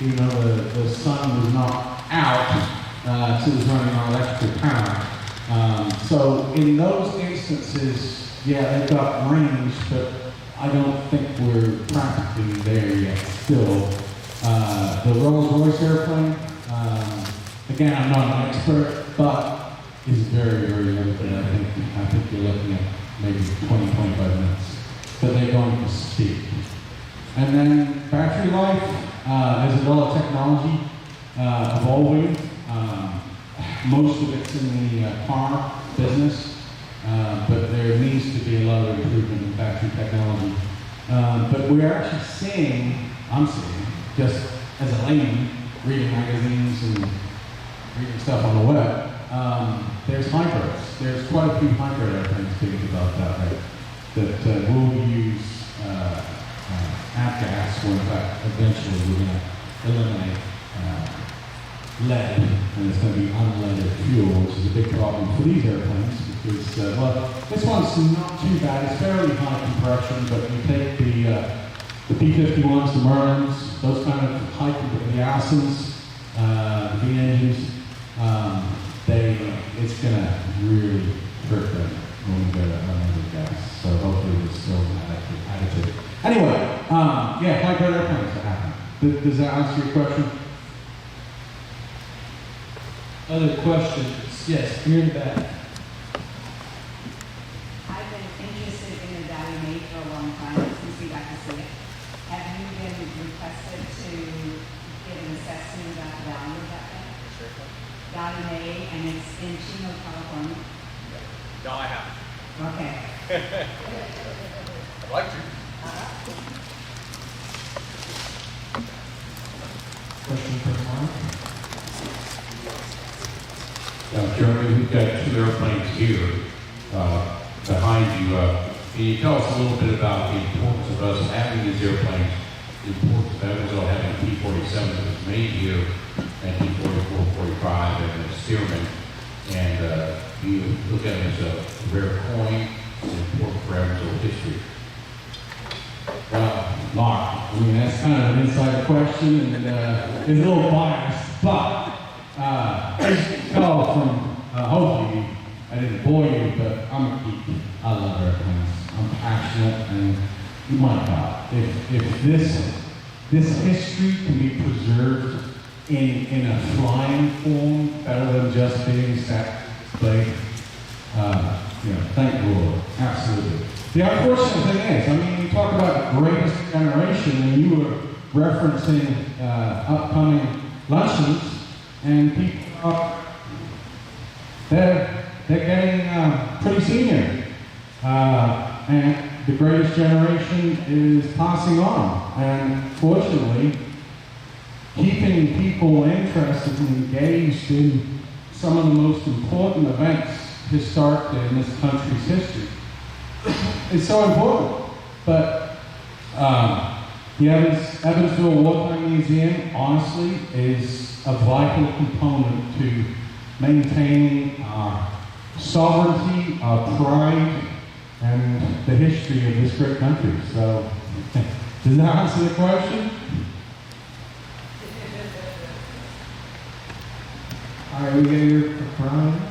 even though the sun was not out, so it was running on electrical power. So in those instances, yeah, they've got range, but I don't think we're practically there yet still. The Rolls-Royce airplane, again, I'm not an expert, but is very, very limited. I think you're looking at maybe 20, 25 minutes. But they're going to speed. And then battery life, there's a lot of technology evolving. Most of it's in the car business, but there needs to be a lot of improvement in battery technology. But we're actually seeing, I'm seeing, just as a layman, reading magazines and reading stuff on the web, there's hybrids. There's quite a few hybrid airplanes being developed out there that will use avgas, when in fact eventually we're going to eliminate lead, and it's going to be unleaded fuel, which is a big problem for these airplanes because, this one's not too bad. It's fairly high compression, but you take the P-51s, the Merlins, those kind of high, the Allisons, the V engines, it's going to really hurt them when we go to unleaded gas. So hopefully there's still an additive. Anyway, yeah, hybrid airplanes that happen. Does that answer your question? Other questions? Yes, here in the back. I've been interested in the value made for a long time since we got to see it. Have you been requested to give an assessment about the value of that thing? Sure. Value made, and it's in Chino, California. No, I haven't. Okay. I'd like to. Question for Mark? Jeremy, we've got two airplanes here behind you. Can you tell us a little bit about the importance of us having these airplanes, the importance of Evansville having a P-47 that was made here, and P-44, 45, and the Stearman, and you look at it as a rare coin, it's important for Evansville history. Mark, I mean, that's kind of an inside question, and it's a little biased, but as you can tell from, hopefully, I didn't bore you, but I'm a geek. I love airplanes. I'm passionate, and my God, if this history can be preserved in a flying form, better than just being sat displayed, thank the Lord. Absolutely. The unfortunate thing is, I mean, you talk about the greatest generation, and you were referencing upcoming luncheons, and people are they're getting pretty senior, and the greatest generation is passing on, and fortunately, keeping people interested and engaged in some of the most important events historically in this country's history is so important. But the Evansville Wartime Museum, honestly, is a vital component to maintaining our sovereignty, our pride, and the history of this great country. So, does that answer the question? All right, we get here for Brian.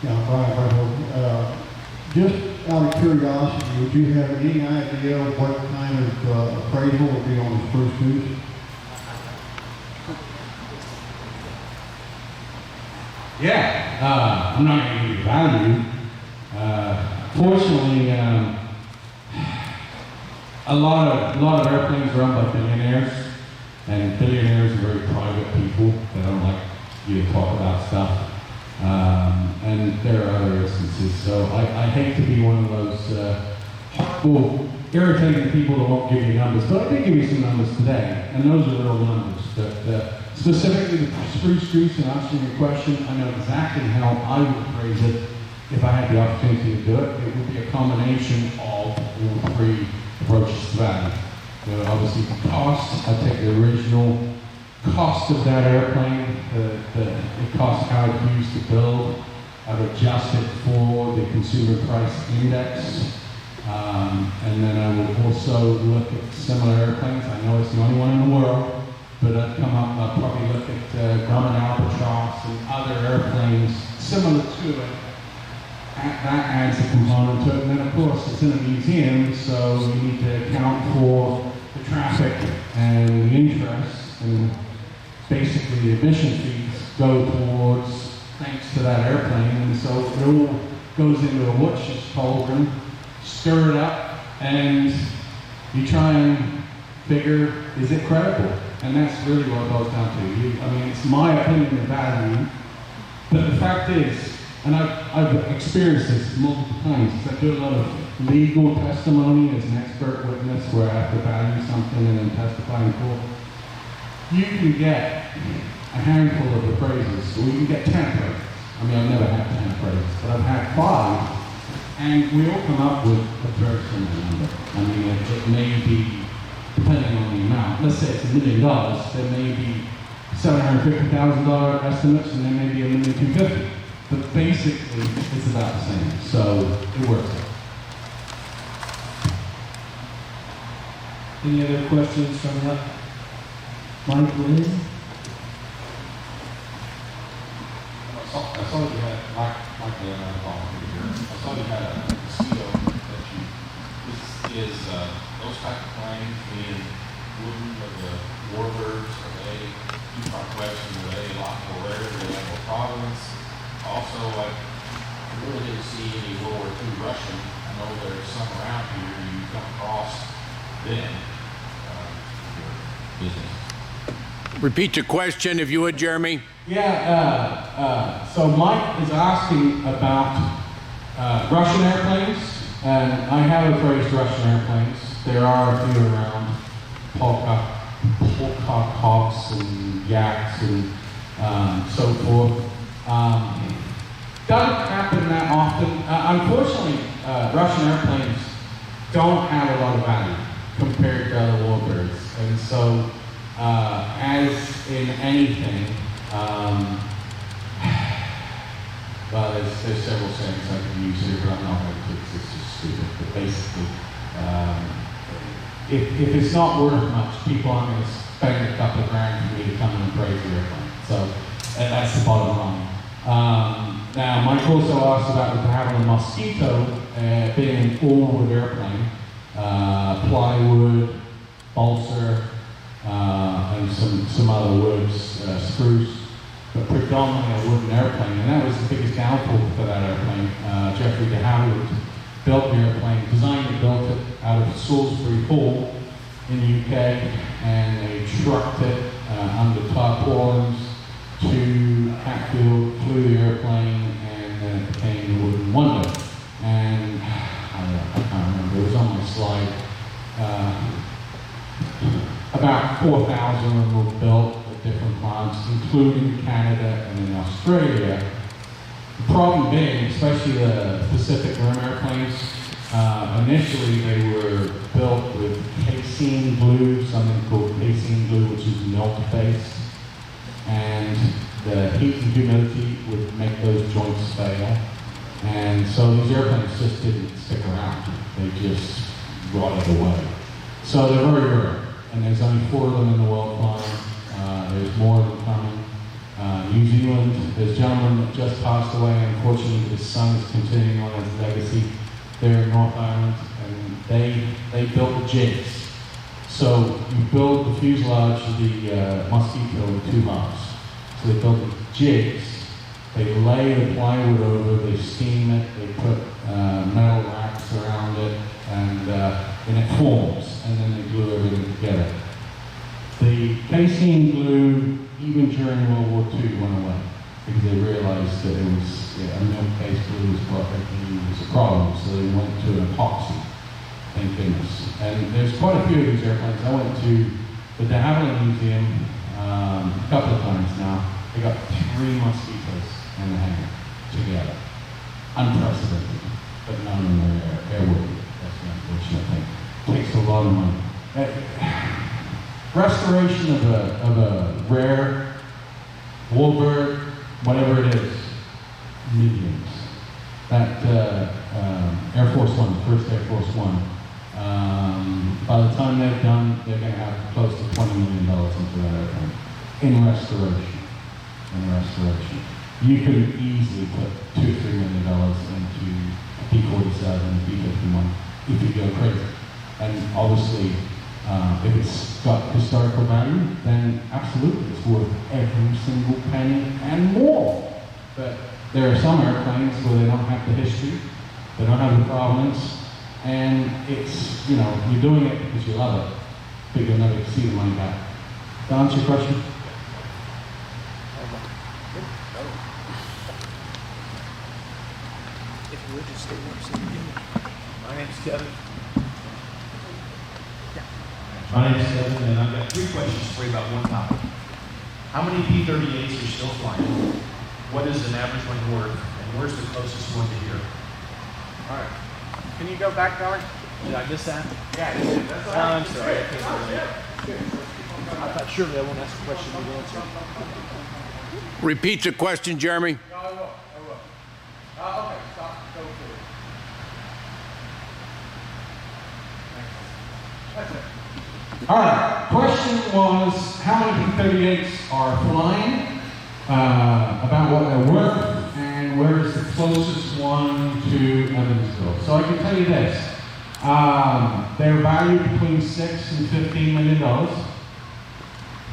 Yeah, Brian, just out of curiosity, would you have any idea what kind of appraisal would be on the spruce goose? Yeah, I'm not going to give you value. Fortunately, a lot of airplanes are owned by billionaires, and billionaires are very private people. They don't like you to talk about stuff. And there are other instances. So I hate to be one of those horrible, irritating people that won't give you numbers. But I did give you some numbers today, and those are real numbers. Specifically, the spruce goose, and answering your question, I know exactly how I would appraise it if I had the opportunity to do it. It would be a combination of all three approaches to value. Obviously, the cost, I take the original cost of that airplane, the cost how it used to build. I would adjust it for the consumer price index. And then I would also look at similar airplanes. I know it's the only one in the world. But I'd probably look at Grumman Albatross and other airplanes similar to it. That adds a component to it. And then, of course, it's in a museum, so you need to account for the traffic and the interest. And basically, the admission fees go towards, thanks to that airplane. And so it all goes into a Wutch's cauldron, stir it up, and you try and figure, is it credible? And that's really what it boils down to. It's my opinion of value, but the fact is, and I've experienced this multiple times, because I do a lot of legal testimony as an expert witness where I have to value something and then testify in court. You can get a handful of appraisals, or you can get 10 appraisals. I've never had 10 appraisals, but I've had 5, and we all come up with a very similar number. It may be, depending on the amount, let's say it's $1 million, there may be $750,000 estimates, and there may be $1,250,000. But basically, it's about the same, so it works out. Any other questions coming up? Mike Lynn? I saw you had, Mike Lynn, I'm calling you here. I saw you had a mosquito that you, is those type of planes being wooden of the Warbirds, are they, two-part question, are they a lot more rare, do they have more provenance? Also, I really didn't see any World War II Russian. I know there's some around here you come across then, your business. Repeat your question, if you would, Jeremy. Yeah, so Mike is asking about Russian airplanes, and I have appraised Russian airplanes. There are a few around, Polkocks and Yaks and so forth. Doesn't happen that often. Unfortunately, Russian airplanes don't have a lot of value compared to other warbirds, and so as in anything, well, there's several sayings I can use here, but I'm not going to, it's just stupid. But basically, if it's not worth much, people aren't going to spend a couple of grand for me to come and appraise the airplane. So that's the bottom line. Now, Mike also asked about having a mosquito being an all-wood airplane, plywood, balsa, and some other woods, spruce, but predominantly a wooden airplane. And that was the biggest downfall for that airplane. Jeffrey de Howard built the airplane, designed and built it out of Salisbury Hall in the UK, and they trucked it under tarpaulins to Hatfield, flew the airplane, and then it became the Wooden Wonder. And I can't remember, it was on my slide. About 4,000 of them were built at different plants, including Canada and in Australia. The problem being, especially the Pacific Rim airplanes, initially they were built with casein glue, something called casein glue, which is milk-based, and the heat and humidity would make those joints fail. And so these airplanes just didn't stick around. They just rotted away. So they're very rare, and there's only 4 of them in the world flying. There's more of them coming. New Zealand, there's a gentleman that just passed away. Unfortunately, his son is continuing on his legacy there in North Island, and they built the jigs. So you build the fuselage of the Mosquito in 2 halves. So they built the jigs. They lay the plywood over, they steam it, they put metal racks around it, and it forms, and then they glue everything together. The casein glue, even during World War II, went away because they realized that it was a milk-based glue was a problem, so they went to an epoxy. Thank goodness. And there's quite a few of these airplanes. I went to the De Havilland Museum a couple of times now. They got 3 Mosquitoes in the hangar together. Unprecedented, but none of them are airworthy. That's the unfortunate thing. It takes a lot of money. Restoration of a rare warbird, whatever it is, millions. That Air Force One, the first Air Force One, by the time they're done, they're going to have close to $20 million into that airplane in restoration. You could easily put $2 or $3 million into a P-47 and a P-51 if you go crazy. And obviously, if it's got historical value, then absolutely it's worth every single penny and more. But there are some airplanes where they don't have the history, they don't have the provenance, and it's, you're doing it because you love it, but you'll never see the money back. To answer your question? My name's Kevin. My name is Kevin, and I've got 3 questions for you about one topic. How many P-38s are still flying? What is an average one worth? And where's the closest one to here? All right. Can you go back, Darren? Did I miss that? Yeah, that's all right. I'm sorry. I thought surely I won't ask a question you answer. Repeat the question, Jeremy. No, I will. Okay, stop. Go through it. That's it. All right. Question was, how many P-38s are flying? About what they're worth, and where is the closest one to Evansville? So I can tell you this. They're valued between $6 and $15 million.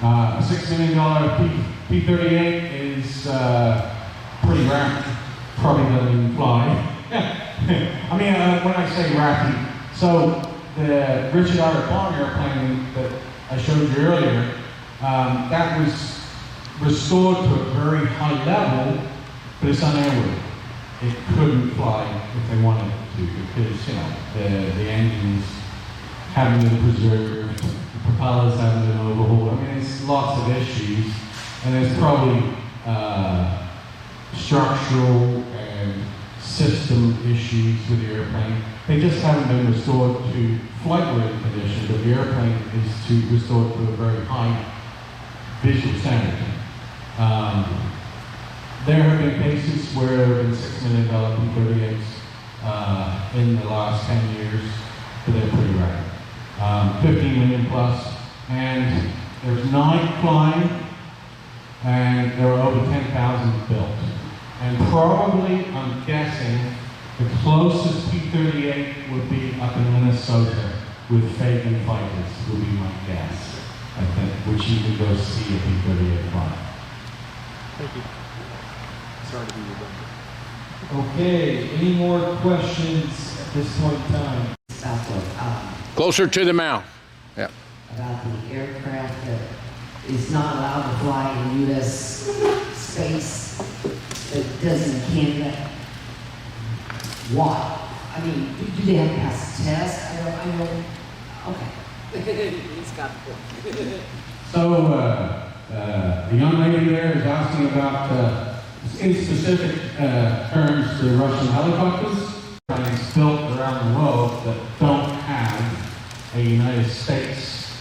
A $6 million P-38 is pretty rare. Probably doesn't even fly. I mean, when I say raffy, so the Richard R. airplane that I showed you earlier, that was restored to a very high level, but it's unairworthy. It couldn't fly if they wanted it to, because the engines haven't been preserved, the propellers haven't been overhauled. I mean, there's lots of issues, and there's probably structural and system issues with the airplane. They just haven't been restored to flight-worthy condition, but the airplane is restored to a very high visual standard. There have been cases where there have been $6 million P-38s in the last 10 years, but they're pretty rare. 15 million plus, and there's 9 flying, and there are over 10,000 built. And probably, I'm guessing, the closest P-38 would be up in Minnesota with Fagan fighters, would be my guess, I think, which you can go see a P-38 fly. Thank you. Sorry to be redundant. Okay, any more questions this point in time. About Closer to the mouth. Yeah. about the aircraft that is not allowed to fly in U.S. space, that does in Canada. Why? I mean, do they have to pass a test? I know. Okay. He's got the point. So, the young lady there is asking about, in specific terms, the Russian helicopters. Planes built around the world that don't have a United States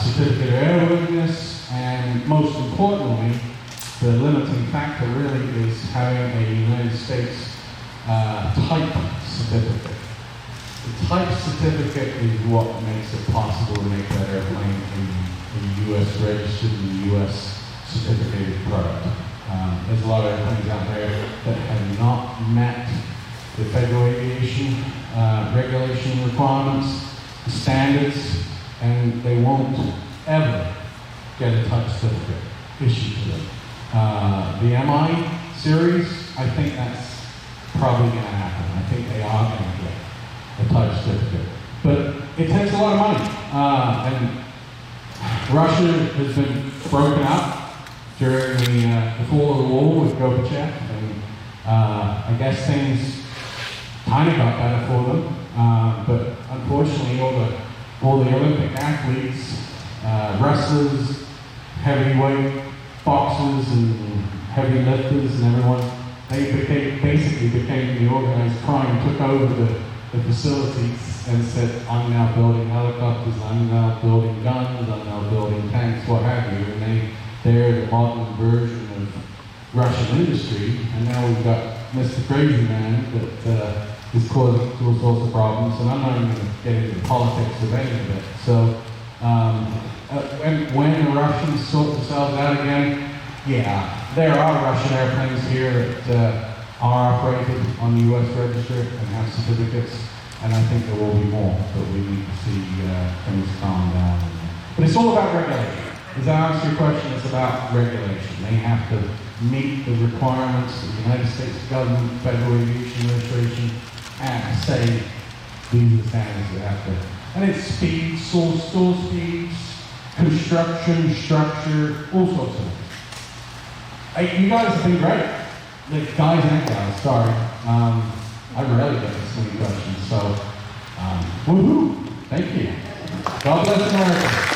certificate of airworthiness, and most importantly, the limiting factor really is having a United States type certificate. The type certificate is what makes it possible to make that airplane a U.S. registered and U.S. certificated product. There's a lot of airplanes out there that have not met the federal aviation regulation requirements, the standards, and they won't ever get a type certificate issued to them. The MI series, I think that's probably going to happen. I think they are going to get a type certificate. But it takes a lot of money. And Russia has been broken up during the fall of the war with Gorbachev, and I guess things kind of got better for them. But unfortunately, all the Olympic athletes, wrestlers, heavyweight boxers, and heavy lifters, and everyone, they basically became the organized crime, took over the facilities and said, I'm now building helicopters, I'm now building guns, I'm now building tanks, what have you. And they're the modern version of Russian industry. And now we've got Mr. Crazy Man that is causing all sorts of problems. And I'm not even going to get into the politics of any of it. So when the Russians sort themselves out again, yeah, there are Russian airplanes here that are operated on the U.S. register and have certificates, and I think there will be more, but we need to see things calm down. But it's all about regulation. As I answer your question, it's about regulation. They have to meet the requirements of the United States government, Federal Aviation Administration, and say these are the standards they have to. And it's speed, store speeds, construction, structure, all sorts of things. You guys have been great. The guys and gals, sorry. I rarely get this many questions, so woohoo! Thank you. God bless America.